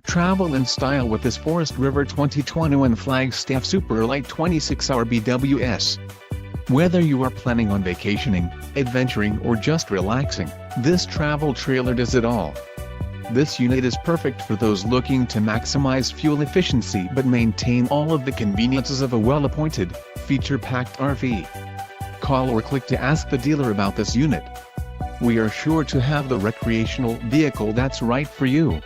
Travel in style with this Forest River 2021 Flagstaff Super Lite 26RBWS. Whether you are planning on vacationing, adventuring or just relaxing, this travel trailer does it all. This unit is perfect for those looking to maximize fuel efficiency but maintain all of the conveniences of a well-appointed, feature-packed RV. Call or click to ask the dealer about this unit. We are sure to have the recreational vehicle that's right for you.